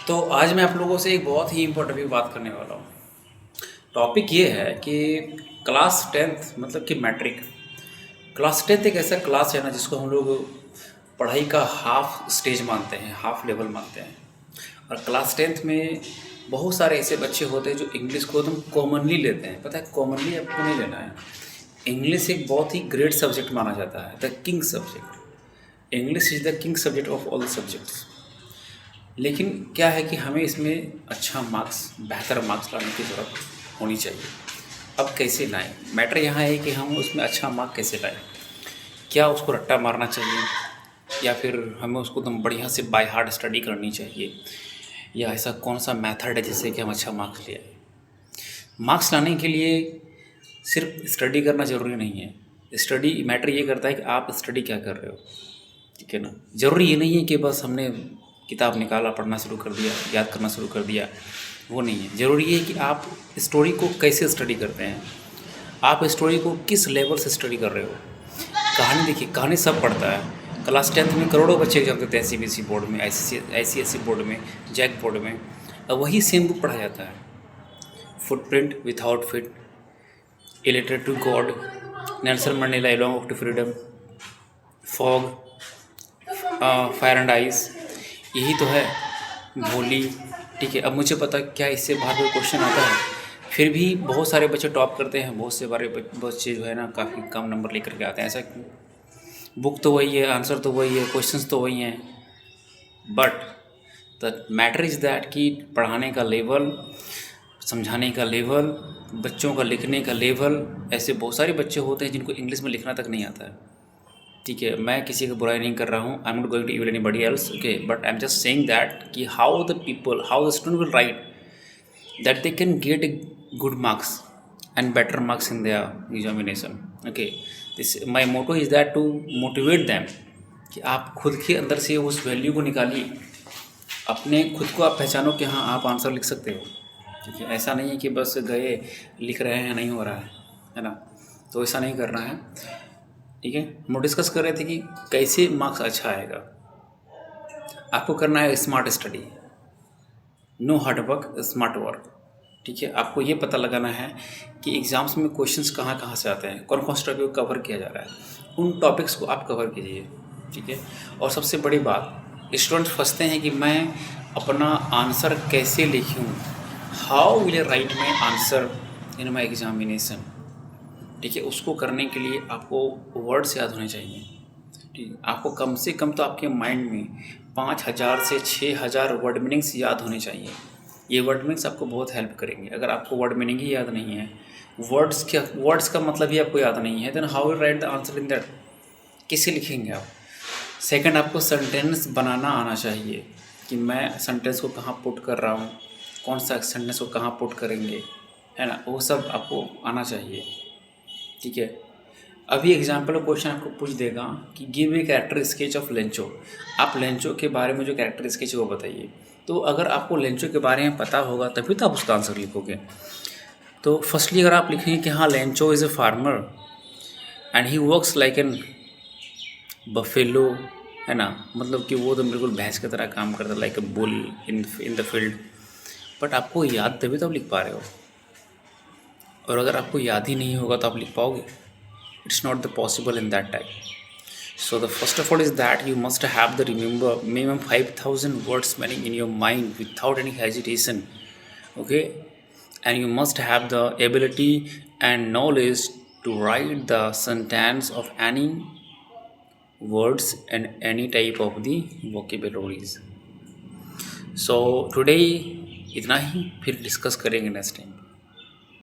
तो आज मैं आप लोगों से एक बहुत ही इम्पोर्टेंट बात करने वाला हूँ। टॉपिक ये है कि क्लास टेंथ मतलब कि मैट्रिक। क्लास टेंथ एक ऐसा क्लास है ना जिसको हम लोग पढ़ाई का हाफ स्टेज मानते हैं, हाफ लेवल मानते हैं। और क्लास टेंथ में बहुत सारे ऐसे बच्चे होते हैं जो इंग्लिश को एकदम कॉमनली लेते हैं। पता है, कॉमनली आपको नहीं लेना है। इंग्लिश एक बहुत ही ग्रेट सब्जेक्ट माना जाता है, the king subject. English is the king subject of all subjects. लेकिन क्या है कि हमें इसमें अच्छा मार्क्स, बेहतर मार्क्स लाने की ज़रूरत होनी चाहिए। अब कैसे लाएं? मैटर यहाँ है कि हम उसमें अच्छा मार्क कैसे लाएं। क्या उसको रट्टा मारना चाहिए या फिर हमें उसको एकदम बढ़िया से बाय हार्ट स्टडी करनी चाहिए, या ऐसा कौन सा मेथड है जिससे कि हम अच्छा मार्क्स ले आए? मार्क्स लाने के लिए सिर्फ स्टडी करना ज़रूरी नहीं है। स्टडी मैटर ये करता है कि आप स्टडी क्या कर रहे हो, ठीक है ना। ज़रूरी ये नहीं है कि बस हमने किताब निकाला, पढ़ना शुरू कर दिया, याद करना शुरू कर दिया, वो नहीं है। ज़रूरी है कि आप स्टोरी को कैसे स्टडी करते हैं, आप स्टोरी को किस लेवल से स्टडी कर रहे हो। कहानी देखिए, कहानी सब पढ़ता है। क्लास टेंथ में करोड़ों बच्चे एग्जाम देते हैं, सीबीएसई बोर्ड में, आईसीएसई बोर्ड में, जैक बोर्ड में। अब वही सेम बुक पढ़ा जाता है। Footprint without feet, a letter to God, Nelson Mandela long to freedom, fog, fire and ice, यही तो है। भोली, ठीक है। अब मुझे पता क्या इससे बाहर कोई क्वेश्चन आता है, फिर भी बहुत सारे बच्चे टॉप करते हैं, बहुत से बारे बच्चे जो है ना काफ़ी कम नंबर लेकर के आते हैं। ऐसा क्यों? बुक तो वही है, आंसर तो वही है, क्वेश्चंस तो वही हैं, but the matter is that कि पढ़ाने का लेवल, समझाने का लेवल, बच्चों का लिखने का लेवल। ऐसे बहुत सारे बच्चे होते हैं जिनको इंग्लिश में लिखना तक नहीं आता है, ठीक है। मैं किसी की बुराई नहीं कर रहा हूँ, I am not going to evil anybody else, okay, but I am just saying that कि how the people, how the student will write that they can get a good marks and better marks in their examination, okay. This my motto is that to motivate them कि आप खुद के अंदर से उस value को निकालिए, अपने खुद को आप पहचानो कि हाँ आप आंसर लिख सकते हो, ठीक है। ऐसा नहीं है कि बस गए लिख रहे हैं, नहीं हो रहा है ना। तो ऐसा नहीं करना है, ठीक है। हम डिस्कस कर रहे थे कि कैसे मार्क्स अच्छा आएगा। आपको करना है smart study, no hard work, smart work, ठीक है। आपको ये पता लगाना है कि एग्ज़ाम्स में क्वेश्चंस कहाँ कहाँ से आते हैं, कौन कौन से टॉपिक को कवर किया जा रहा है, उन टॉपिक्स को आप कवर कीजिए, ठीक है। और सबसे बड़ी बात, स्टूडेंट्स फंसते हैं कि मैं अपना आंसर कैसे लिखूँ, how will I right my answer in my examination, ठीक है। उसको करने के लिए आपको वर्ड्स याद होने चाहिए, ठीक है। आपको कम से कम तो आपके माइंड में 5,000 से 6,000 वर्ड मीनिंग्स याद होने चाहिए। ये वर्ड मीनिंग्स आपको बहुत हेल्प करेंगे। अगर आपको वर्ड मीनिंग ही याद नहीं है, वर्ड्स का मतलब ही आपको याद नहीं है, then how will write the answer in that, कैसे लिखेंगे आप। सेकंड, आपको सेंटेंस बनाना आना चाहिए कि मैं सेंटेंस को कहाँ पुट कर रहा हूँ, कौन सा सेंटेंस को कहाँ पुट करेंगे, है ना, वो सब आपको आना चाहिए, ठीक है। अभी एग्जाम्पल क्वेश्चन आपको पूछ देगा कि give a character sketch of Lencho. आप लेंचो के बारे में जो कैरेक्टर स्केच है वो बताइए। तो अगर आपको लेंचो के बारे में पता होगा तभी तो आप उसका आंसर लिखोगे। तो फर्स्टली अगर आप लिखेंगे कि हाँ Lencho is a farmer and he works like an buffalo, है ना, मतलब कि वो तो बिल्कुल भैंस की तरह काम करता है, like a bull in the field. But आपको याद तभी तो आप लिख पा रहे हो, और अगर आपको याद ही नहीं होगा तो आप लिख पाओगे? It's not the possible in that type. So the first of all is that you must have the remember minimum 5,000 words meaning in your mind without any hesitation, okay. And you must have the ability and knowledge to write the sentence of any words and any type of the vocabularies. So today इतना ही, फिर discuss करेंगे next time.